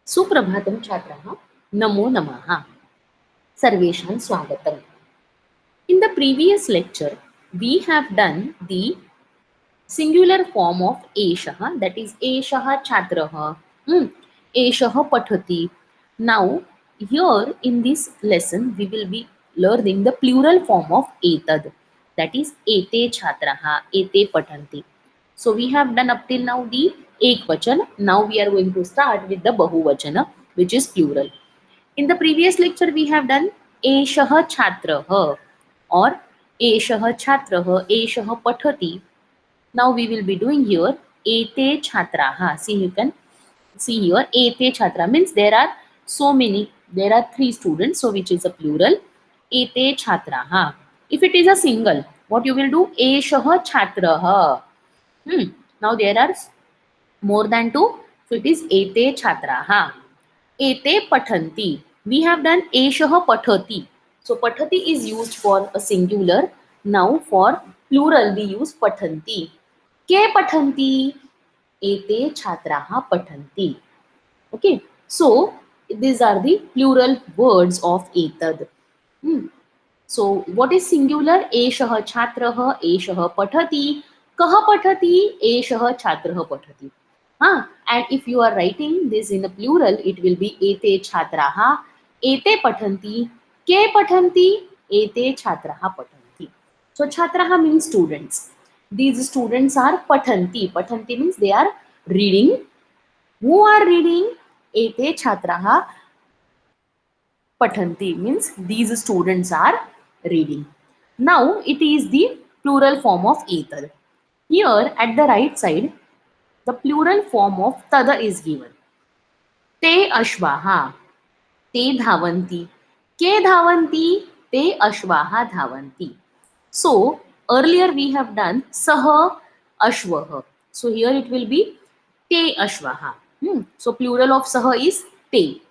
सुप्रभातं छात्राः, नमो नमः, सर्वेषां स्वागतम्. In the previous lecture, we have done the singular form of eshah, that is eshah chhatrah, eshah pathati. Now, here in this lesson, we will be learning the plural form of etad, that is ete chhatraha, ete pathanti. So we have done up till now the ekvachan. Now we are going to start with the bahuvachana, which is plural. In the previous lecture, we have done eshah chhatrah or eshah chhatrah, eshah pathati. Now we will be doing here ete chhatraha. See, you can see here ete chhatra means there are so many, there are three students, so which is a plural. Ete chhatraha. If it is a single, what you will do? Eshah chhatraha. Now there are more than two, so it is ete chhatraha. Ete pathanti. We have done eshah pathati. So pathati is used for a singular. Now for plural we use pathanti. Ke pathanti? Ete chhatraha pathanti. Okay. So these are the plural words of etad. Hmm. So what is singular? Eshah chhatrah, eshah pathati, kah pathati, eshah chhatrah pathati. And if you are writing this in a plural, it will be ete chhatraha, ete pathanti, ke pathanti, ete chhatraha pathanti. So chhatraha means students. These students are pathanti. Pathanti means they are reading. Who are reading? Ete chhatraha pathanti means these students are reading. Now it is the plural form of etad. Here at the right side, the plural form of tada is given. ते अश्वाहा, ते धावन्ति, के धावन्ति, ते अश्वाहा धावन्ति. So earlier we have done saha ashwah. So here it will be te ashwaha. So plural of saha is te.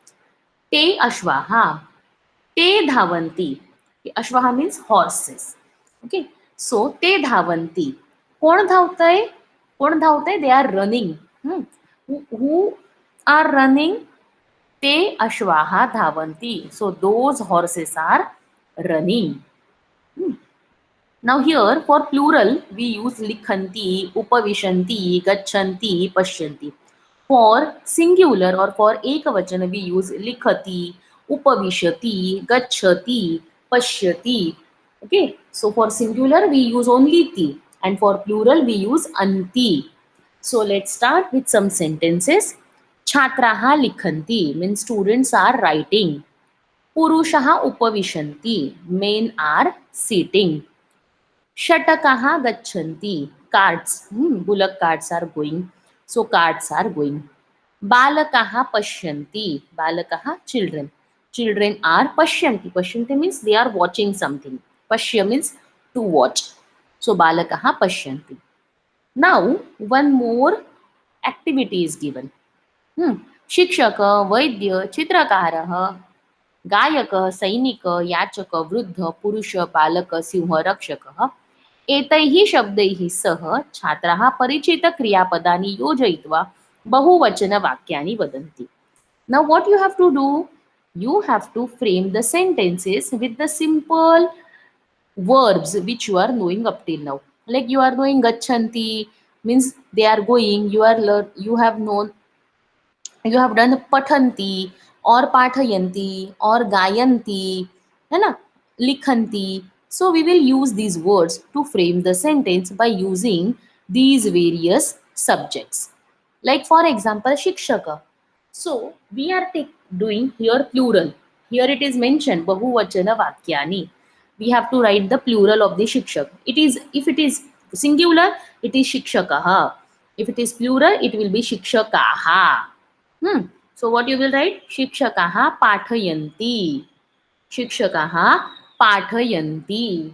Te ashwaha. Te dhavanti. Ashwaha means horses. Okay. So te dhavanti. कोण धावतंय? कोण धावतंय? They are running. Who are running? Te ashwaha dhavanti. So those horses are running. Now here for plural we use likhanti, upavishanti, gachanti, pashyanti. For singular or for ekavachana we use likhati, upavishati, gachati, pashyati. Okay, so for singular we use only ti and for plural we use anti. So let's start with some sentences. Chhatraha likhanti means students are writing. Purushaha upavishanti, men are sitting. Shatakaha gachanti. Carts. Bullock carts are going. So carts are going. Balakaha pashyanti. Balakaha children. Children are pashyanti. Pashyanti means they are watching something. Pashya means to watch. So balakaha pashyanti. Now one more activity is given. शिक्षक, वैद्य, चित्रकारः, गायक, सैनिक, याचक, वृद्ध, पुरुष, बालक, सिंह, रक्षकः एतैः शब्दैः सह छात्राः परिचितक्रियापदानि योजयित्वा बहुवचनवाक्यानि वदन्ति. Now what you have to do? You have to frame the sentences with the simple verbs which you are knowing up till now. Like you are knowing gachanti means they are going. You have known, you have done pathanti or pathayanti or gayanti, है ना, likhanti. So we will use these words to frame the sentence by using these various subjects. Like for example shikshaka. So we are doing here plural. Here it is mentioned bahuvachana vakyani. We have to write the plural of the shikshak. It is, if it is singular it is shikshakaha, if it is plural it will be shikshakaha. So what you will write? Shikshakaha pathayanti. Shikshakaha pathayanti.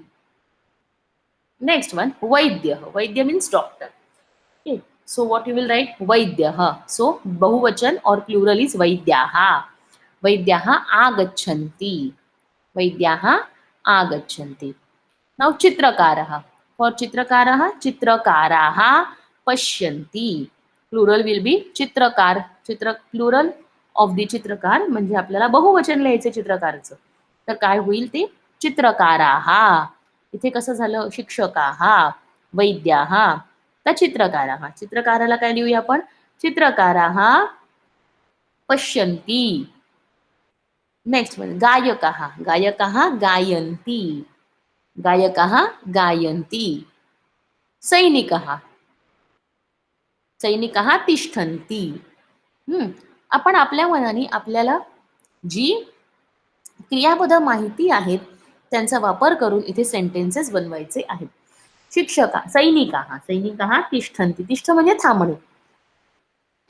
Next one, Vaidya. Vaidya means doctor. Okay. So what you will write? Vaidyaha. So bahuvachan or plural is Vaidyaha. Vaidyaha agachanti. Vaidyaha agachanti. Now Chitrakaraha. For Chitrakaraha, Chitrakaraha pashyanti. Plural will be Chitrakar. Chitra plural of the चित्रकार म्हणजे आपल्याला बहुवचन लिहायचं चित्रकारचं. तर काय होईल ते चित्रकाराः. इथे कसं झालं शिक्षकाः, वैद्याः. तर चित्रकाराः. चित्रकाराला काय लिहूया आपण चित्रकाराः पश्यन्ति. Next one गायकाः. गायकाः गायन्ति. गायकाः गायन्ति. सैनिकः. सैनिकः तिष्ठन्ति. आपण आपल्या मनाने आपल्याला जी क्रियापद माहिती आहेत त्यांचा वापर करून इथे सेंटेन्सेस बनवायचे आहेत. शिक्षका सैनिकाः. सैनिकाः तिष्ठन्ति. तिष्ठ म्हणजे थांबणे.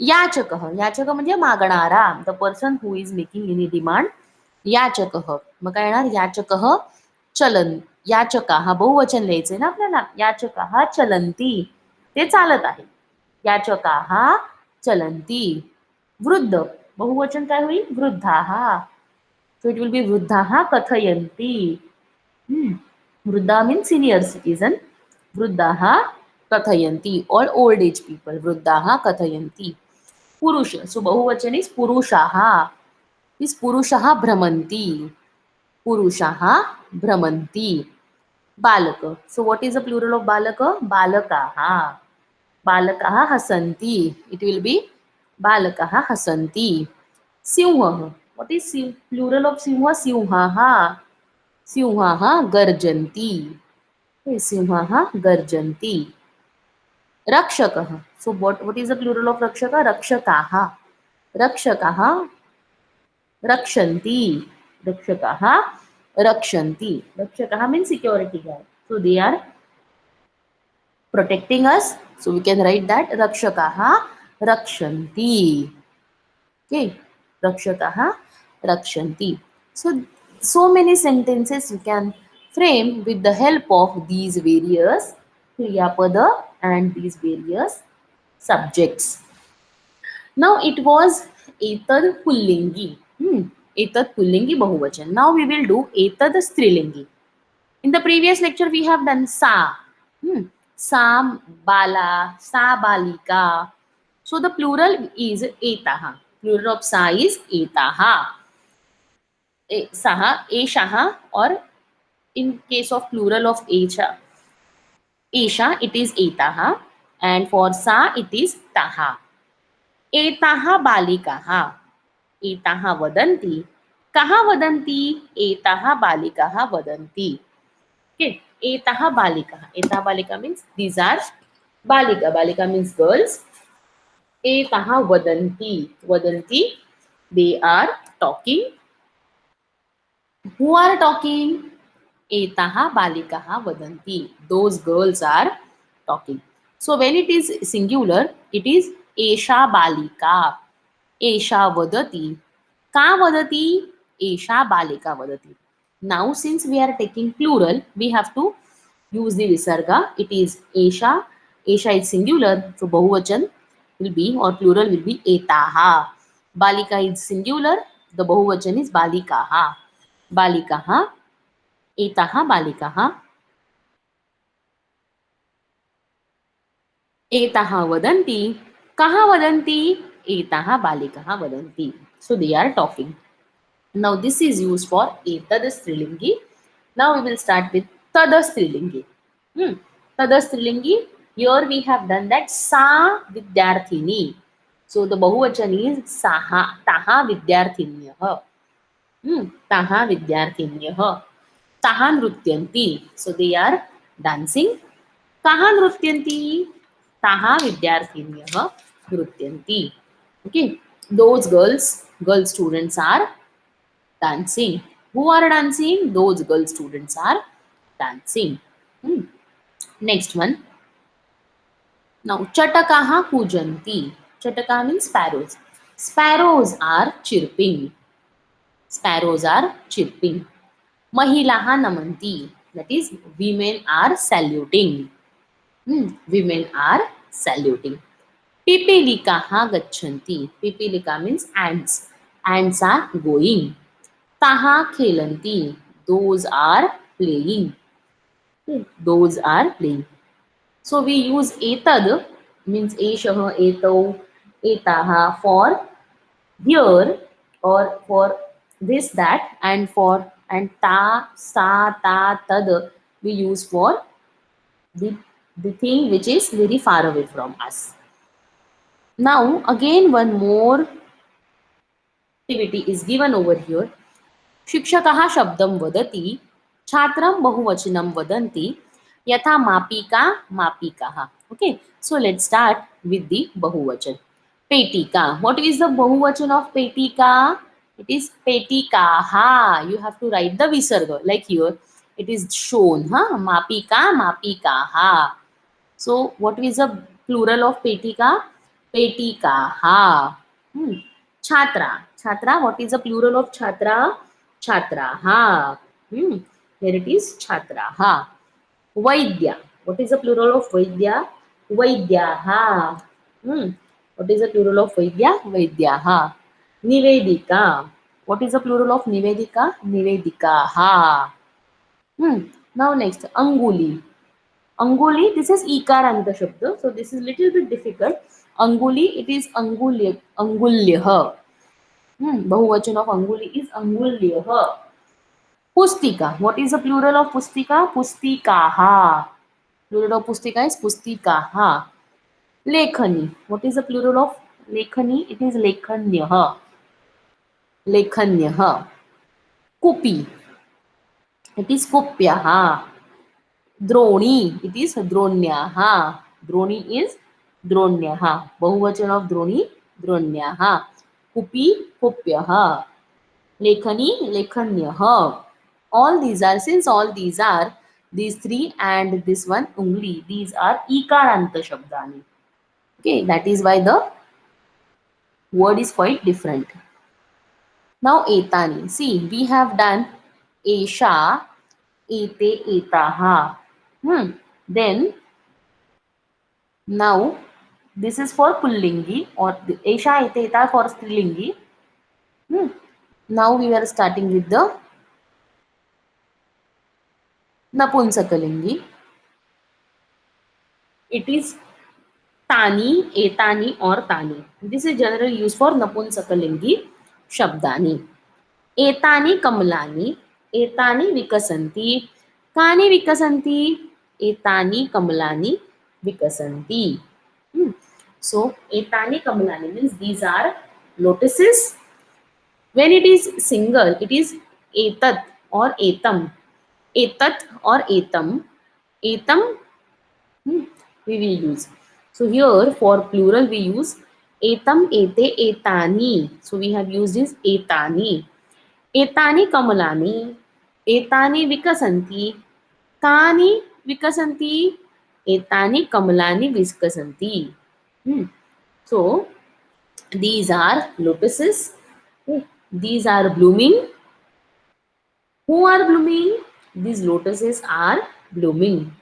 याचकः. याचक म्हणजे मागणारा. The person who is making any demand. याचकः. मग काय येणार याचकः चलन. याचकाः बहुवचन लिहायचे ना आपल्याला. याचकाः चलन्ति. ते चालत आहे. याचकाः चलन्ति. वृद्ध बहुवचन काय होईल वृद्धाः. सो इट विल बी वृद्धाः कथयन्ति. वृद्धा मीन्स सिनियर सिटीजन. वृद्धाः कथयन्ति और ओल्ड एज पीपल. वृद्धाः कथयन्ति. पुरुष सो बहुवचन इज पुरुषाः. इज पुरुषाः भ्रमन्ति. पुरुषाः भ्रमन्ति. बालक सो what is the plural of बालक बालकाः. बालकाः हसन्ति. इट विल बी बालकाः हसन्ति. सिंहः what is plural of simha सिंहाः. सिंहाः गर्जन्ति. सिंहाः गर्जन्ति. रक्षकः so what is the plural of rakshak रक्षकाः. रक्षकाः रक्षन्ति. रक्षकाः रक्षन्ति. रक्षकाः means security guard. So they are protecting us. So we can write that rakshakaः रक्षन्ति. Okay, rakshakaः रक्षन्ति. So many sentences you can frame with the help of these various kriyapada and these various subjects. Now it was etad pullingi. Etad pullingi bahuvachan. Now we will do etad strilingi. In the previous lecture we have done sa. Sa bala, sa balika. So the plural is etaha. Plural of sa is etaha. Saha, eshaha, or in case of plural of esha, it is etaha, and for sa it is taha. Etaha balikaha. Etaha vadanti. Kaha vadanti? Etaha balikaha vadanti. Okay, etaha balikaha. Etaha balika means these are balika. Balika means girls. Etaha vadanti. Vadanti, they are talking. Who are talking? Etaha balikaha vadanti. Those girls are talking. So when it is singular, it is esha balika. Esha vadati. Ka vadati? Esha balika vadati. Now since we are taking plural, we have to use the visarga. It is esha. Esha is singular, so bahuvachan will be or plural will be etaha. Balika is singular, the bahuvachan is balikaha. Balikaha, etaha balikaha. Etaha vadanti. Kaha vadanti? Etaha balikaha vadanti. So they are talking. Now this is used for etad strilingi. Now we will start with tada strilingi. Tada strilingi. Here we have done that sa vidyarthini. So the bahuvachan is saha taha vidyarthinyah. Taha vidyarthinyah. Taha nrutyanti. So they are dancing. Kaha nrutyanti? Taha vidyarthinyah nrutyanti. Okay. Those girl students are dancing. Who are dancing? Those girl students are dancing. Next one. Now, chatakaha pujanti. Chataka means sparrows. Sparrows are chirping. Sparrows are chirping. Mahilaha namanti. That is, women are saluting. Women are saluting. Pipilikaha gachanti. Pipilika means ants. Ants are going. Taha khelanti. Those are playing. Those are playing. So we use etad means eshaha, etau, etaha for Here, or for this, that, and for and ta, sa, ta, tad, we use for the, the thing which is very far away from us. Now, again, one more activity is given over here. शिक्षकः शब्दं वदति, छात्रं बहुवचनं वदन्ति, यथा मापिका मापिकाः. Okay, so let's start with the bahuvachan. Petika. What is the bahuvachan of petika? It is petikaha. You have to write the visarga like here. It is shown, huh? Mapika mapikaha. So what is the plural of petika? Petikaha. Hmm. Chhatra. Chhatra. What is the plural of chhatra? Chhatraha. Hmm. Here it is chhatraha. Vaidya. What is the plural of Vaidya? Vaidyaha. Hmm. What is the plural of Vaidya? Vaidyaha. Nivedika. What is the plural of Nivedika? Nivedikaha. Hmm. Now next, Anguli. Anguli, this is Ikaranta Shabda. So this is little bit difficult. Anguli, it is Angulya. Angulyaha. Bahuvachan of Anguli is Angulyaha. Pustika. What is the plural of Pustika? Pustikaha. Plural of Pustika is Pustikaha. Lekhani. What is the plural of Lekhani? It is Lekhanyaha. Lekhanyaha. Kupi. It is Kupyaha. Droni. It is Dronyaha. Droni is Dronyaha. Bahuvachan of Droni, Dronyaha. Kupi, Kupyaha. Lekhani, Lekhanyaha. All these are, since all these are, these three and this one only, these are Ikaranta Shabdani. Okay, that is why the word is quite different. Now Etani. See, we have done Esha, Ete, Etaha. Then now this is for Pullingi, or the Esha, Ete, Eta for Strilingi. Now we are starting with the Napunsakalingi. It is Tani, Etani or Tani. This is generally used for Napunsakalingi Shabdani. Etani Kamalani, Etani Vikasanti, Kani Vikasanti, Etani Kamalani Vikasanti. So, Etani Kamalani means these are lotuses. When it is single, it is Etat or Etam. Etat or Etam. Etam we will use. So, here for plural we use Etam, Ete, Etani. So, we have used this Etani. Etani kamalani, etani vikasanti, kani vikasanti, etani kamalani vikasanti. So these are lotuses. These are blooming. Who are blooming? These lotuses are blooming.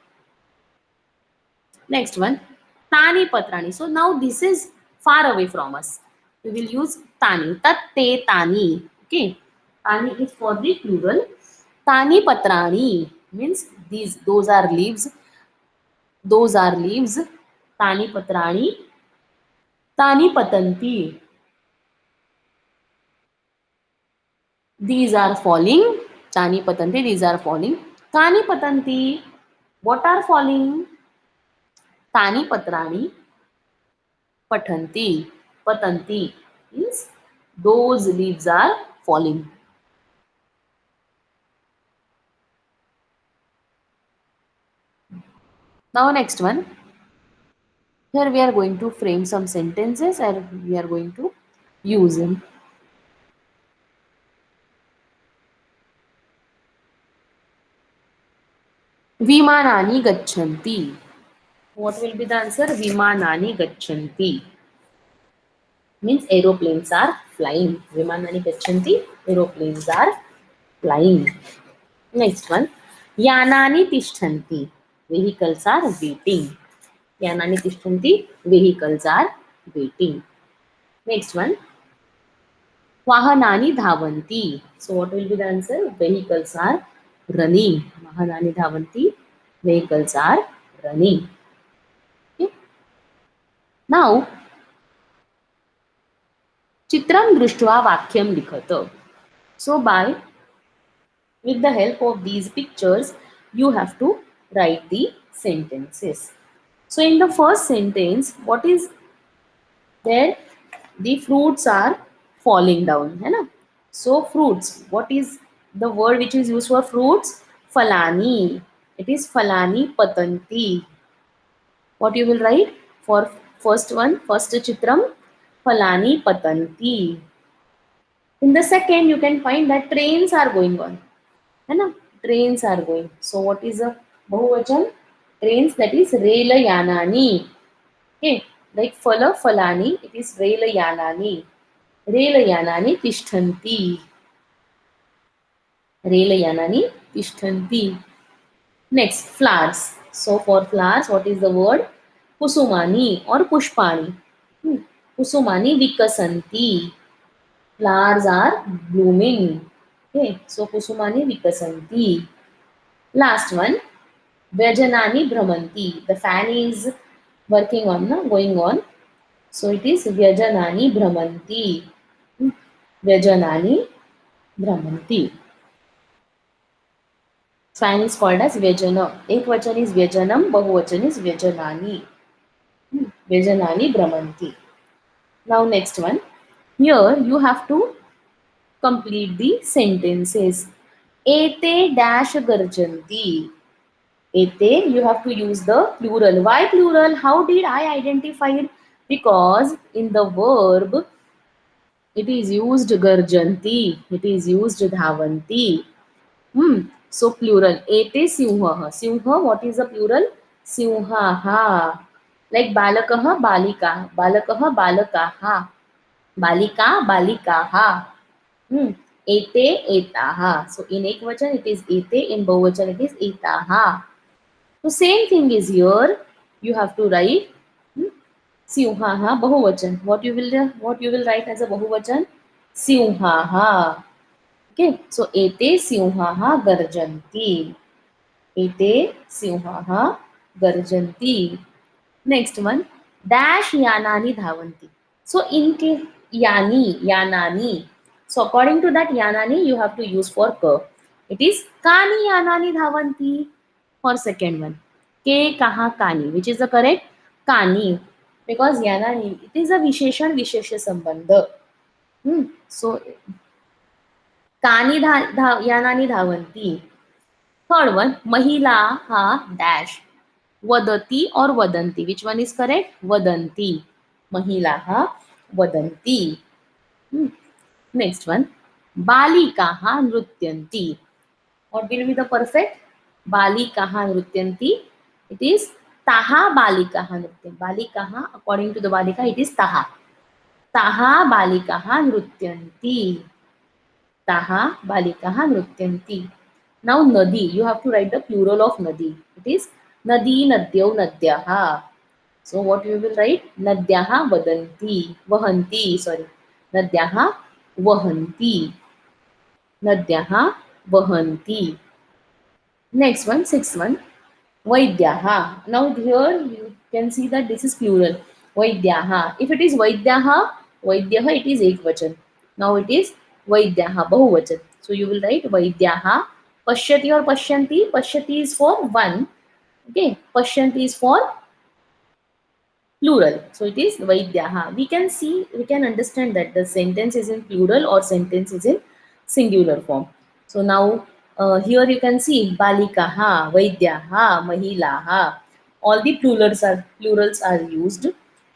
Next one, tani patrani. So now this is far away from us. We will use tani. Tat te tani. Okay. Tani is for the plural. Tani patrani means these, those are leaves. Those are leaves. Tani patrani. Tani patanti. These are falling. Tani patanti. These are falling. Tani patanti. What are falling? Tani patrani. Patanti. Patanti means those leaves are falling. Now next one. Here we are going to frame some sentences and we are going to use them. Vimanani gachanti. What will be the answer? Vimanani gachanti. Means aeroplanes are flying. Vimanani gachanti. Aeroplanes are flying. Next one. Yanani tishtanti. Vehicles are waiting. Yanani tishtanti. Vehicles are waiting. Next one. Vahanani dhavanti. So what will be the answer? Vehicles are running. Vahanani dhavanti. Vehicles are running. Okay. Now चित्रं दृष्ट्वा वाक्यं लिखत. So by with the help of these pictures, you have to write the sentences. So in the first sentence, what is there? The fruits are falling down, है ना? So fruits. What is the word which is used for fruits? Falani. It is falani patanti. What you will write for first one? First chitram. Falani patanti. In the second, you can find that trains are going on. है ना? Trains are going. So what is a bahuvachan? Trains, that is रेलयानानि. Okay, like फल फलानि, it is रेलयानानि. रेलयानानि तिष्ठन्ति. रेलयानानि तिष्ठन्ति. Next, flowers. So for flowers, what is the word? Kusumani or pushpani. Kusumani vikasanti. Flowers are blooming. Okay, so kusumani vikasanti. Last one, Vyajanani Brahmanti. The fan is working on, no? Going on. So it is Vyajanani Brahmanti. Vyajanani Brahmanti. Fan is called as Vyajana. Ekvachan is Vyajanam, Bahuvachan is Vyajanani. Vyajanani Brahmanti. Now next one. Here you have to complete the sentences. Ete dash garjanti. Ete, you have to use the plural. Why plural? How did I identify it? Because in the verb, it is used garjanti, it is used dhavanti. So plural. Ete simha. Simha, what is the plural? Simhaha. Like balakaha, balika. Balakaha, balakaha. Balika, balikaha. Ete, etaha. So in ekvachan it is ete, in bahuvachan it is etaha. So same thing is here. You have to write Simhaha Bahuvachan. What you will write as a Bahuvachan? Simhaha. Okay. So ete Simhaha Garjanti. Ete Simhaha Garjanti. Next one. Dash Yanani Dhavanti. So in case Yani, Yanani. So according to that Yanani, you have to use for ka. It is Kani Yanani Dhavanti. For second one. Ke kaha Kani. Which is the correct? Kani. Because Yanani, it is a Visheshan Vishesha Sambandha. So Kani Yanani Dhavanti. Third one. Mahila ha dash. Vadati or Vadanti. Which one is correct? Vadanti. Mahilaha Vadanti. Next one. Balikaha Nrutyanti. What will be the perfect? Balikaha Nrutyanti. It is Taha Balikaha Nrutyanti. Balikaha, according to the Balika, it is Taha. Taha Balikaha Nrutyanti. Taha Balikaha Nrutyanti. Now Nadi, you have to write the plural of Nadi. It is Nadi Nadyau Nadyaha. So what you will write? Nadyaha Vadanti. Vahanti, sorry. Nadyaha Vahanti. Nadyaha Vahanti. Next one, sixth one. Vaidyaha. Now here you can see that this is plural. Vaidyaha. If it is Vaidyaha, Vaidyaha, it is ekvachan. Now it is Vaidyaha, Bahuvachan. So you will write Vaidyaha. Pashyati or Pashyanti. Pashyati is for one. Okay. Pashyanti is for plural. So it is Vaidyaha. We can see, we can understand that the sentence is in plural or sentence is in singular form. So now here you can see Balikaha, Vaidyaha, Mahilaha. All the plurals are used.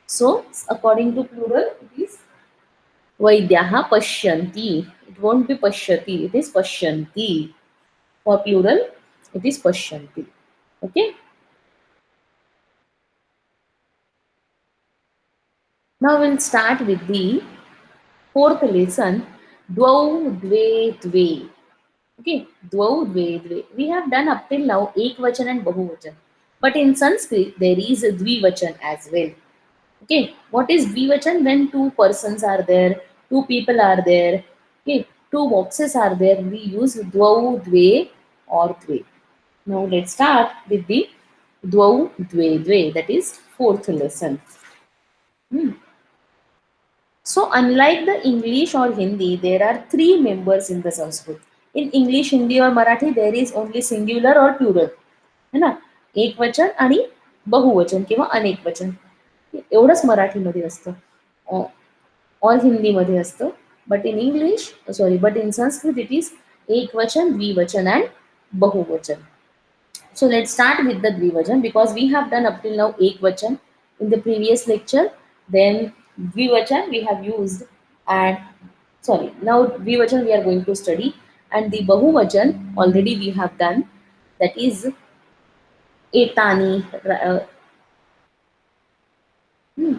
So according to plural, it is Vaidyaha Pashyanti. It won't be Pashyati, it is Pashyanti. For plural, it is Pashyanti. Okay. Now we'll start with the fourth lesson, Dvau Dve Dve. Okay, Dvau Dve Dve. We have done up till now Ekvachan and Bahuvachan. But in Sanskrit, there is a Dvivachan as well. Okay, what is Dvivachan? When two persons are there, two people are there, okay, two boxes are there, we use Dvau Dve or Dve. Now let's start with the Dvau Dve Dve. That is fourth lesson. Hmm. So unlike the English or Hindi, there are three members in the Sanskrit. In English, Hindi or Marathi, there is only singular or plural. है ना, एक वचन आणि बहुवचन किंवा अनेक वचन एवढंच मराठीमध्ये असतं और हिंदीमध्ये असतं. But in English sorry but in Sanskrit it is एक वचन द्विवचन अँड बहुवचन. So let's start with the Dvivachan because we have done up till now Ekvachan in the previous lecture. Then Dvivachan we have used, and sorry, now Dvivachan we are going to study, and the Bahuvachan already we have done, that is Etani hmm,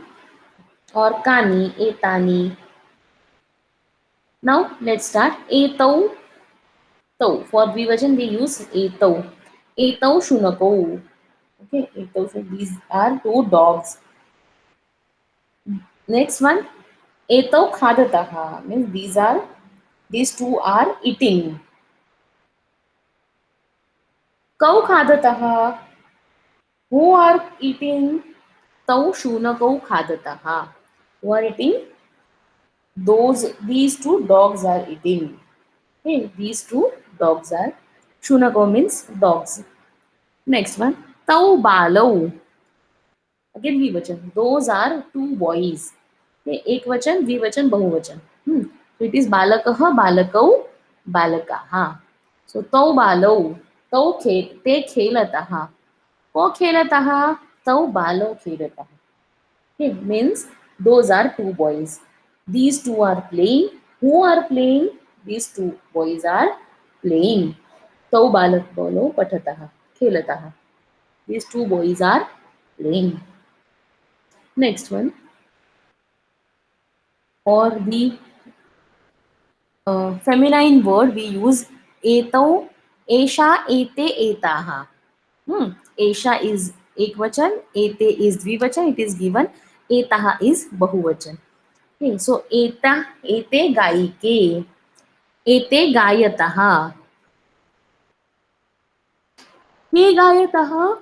or Kani, Etani. Now let's start Etau. Tau. For Dvivachan we use Etau. Etau Shunako. Okay, Etau. So these are two dogs. Next one, etau khadataha means these two are eating. Kau khadataha, who are eating? Tau shunakau khadataha, who are eating? These two dogs are eating. Okay, these two dogs are shunakau means dogs. Next one, tau balau. Again vivachan. Those are two boys. Okay, ekvachan, dvivachan, bahuvachan. So it is balakah, balakau, balakaha. So tau balau, te khelataha. Ko khelataha, tau balau khelataha. Okay, means those are two boys. These two are playing. Who are playing? These two boys are playing. Tau balak balau patataha, khelataha. These two boys are playing. Next one, or the feminine word we use etau, esha, ete, etaha. Esha is ekvachan, ete is dvivachan, it is given, etaha is bahuvachan. Okay, so eta, ete gaike, ete gayataha, ke gayataha,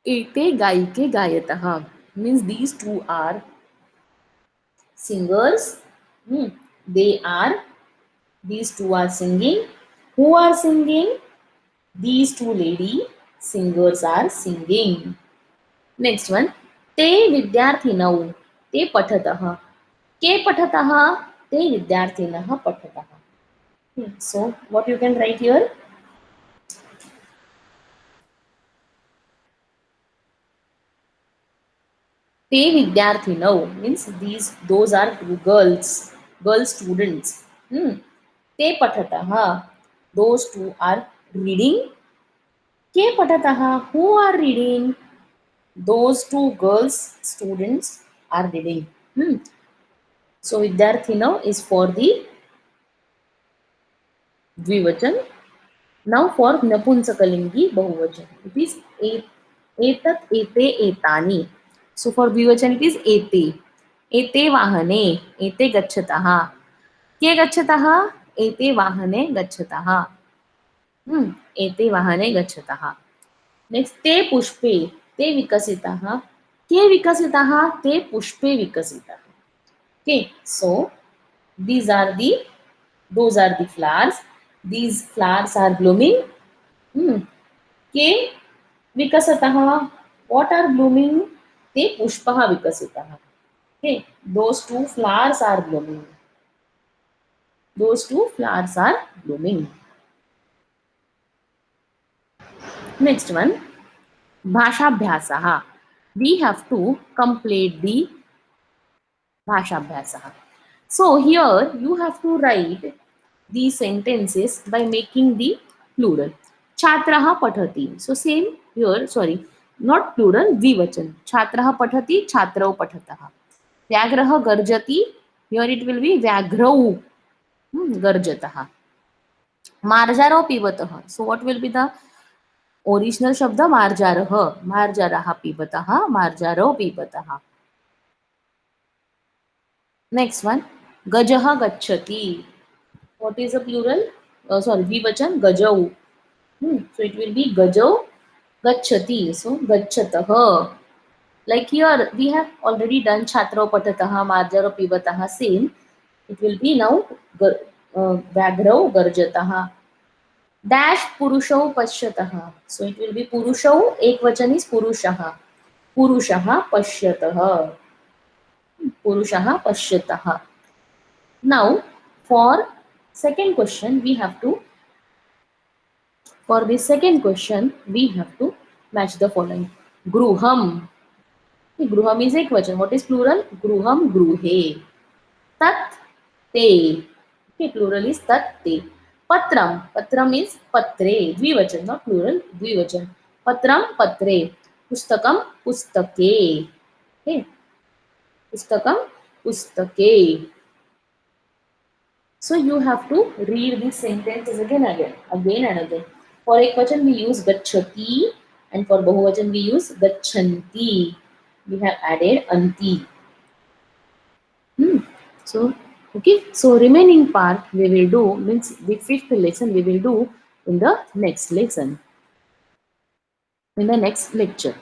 ete gaike gayataha. Means these two are singers. They are, these two are singing. Who are singing? These two lady singers are singing. Next one, ते विद्यार्थिनौ ते पठतः. के पठतः? ते विद्यार्थिनः पठतः. So what you can write here? ते विद्यार्थिनौ means those are girl students. ते पठतः, those two are reading. के पठतः, who are reading? Those two girls students are reading. So vidyarthino is for the dvivachan. Now for napunsakalingi bahuvachan, it is etat, ete, etani. So for dvivachan it is ete. Ete vahane, ete gacchataha. के गच्छतः? एते वाहने गच्छतः. एते वाहने गच्छतः. Next, ते पुष्पे, ते विकसितः. के विकसितः? ते पुष्पे विकसितः. Okay, so these are the, those are the flowers. These flowers are blooming. के विकसतः, what are blooming? ते पुष्पः विकसितः. Okay, those two flowers are blooming. Those two flowers are blooming. Next one, bhashabhyasaha. We have to complete the bhashabhyasaha. So here you have to write these sentences by making the plural. Chhatraha pathati. So same here, sorry, not plural, dvivachan. Chhatraha pathati, chhatrau pathatah. Vyagraha garjati, here it will be vyagrau garjatah. Marjaro pivatah. So what will be the original shabda? Marjarah. Marjaraha pivatah, marjaro pivatah. Next one, gajaha gacchati. What is the plural? Sorry, dvivachan, gajau. So it will be gajau gacchati. So gachatah. Like here, we have already done Chhatrau Patatah, Marjaro Pivatah, same. It will be now Vyagrau Garjatah. Dash Purushau Pashyatah. So it will be Purushau, Ekvachan is Purushaha. Purushaha Pashyatah. Purushaha Pashyatah. Now, for second question, we have to, for the second question, we have to match the following. Gruham. Gruham is Ekvachan. What is plural? Gruham, Gruhe. Tat, Te. Okay, plural is tat, te. Patram. Patram is patre. Dvivachan, not plural. Dvivachan. Patram, patre. Pustakam, pustake. Okay. Pustakam, pustake. So you have to read these sentences again and again. For Ekvachan we use gachati and for Bahuvachan we use gachanti. We have added anti. Hmm. So, okay. So remaining part we will do, means the fifth lesson we will do in the next lesson, in the next lecture.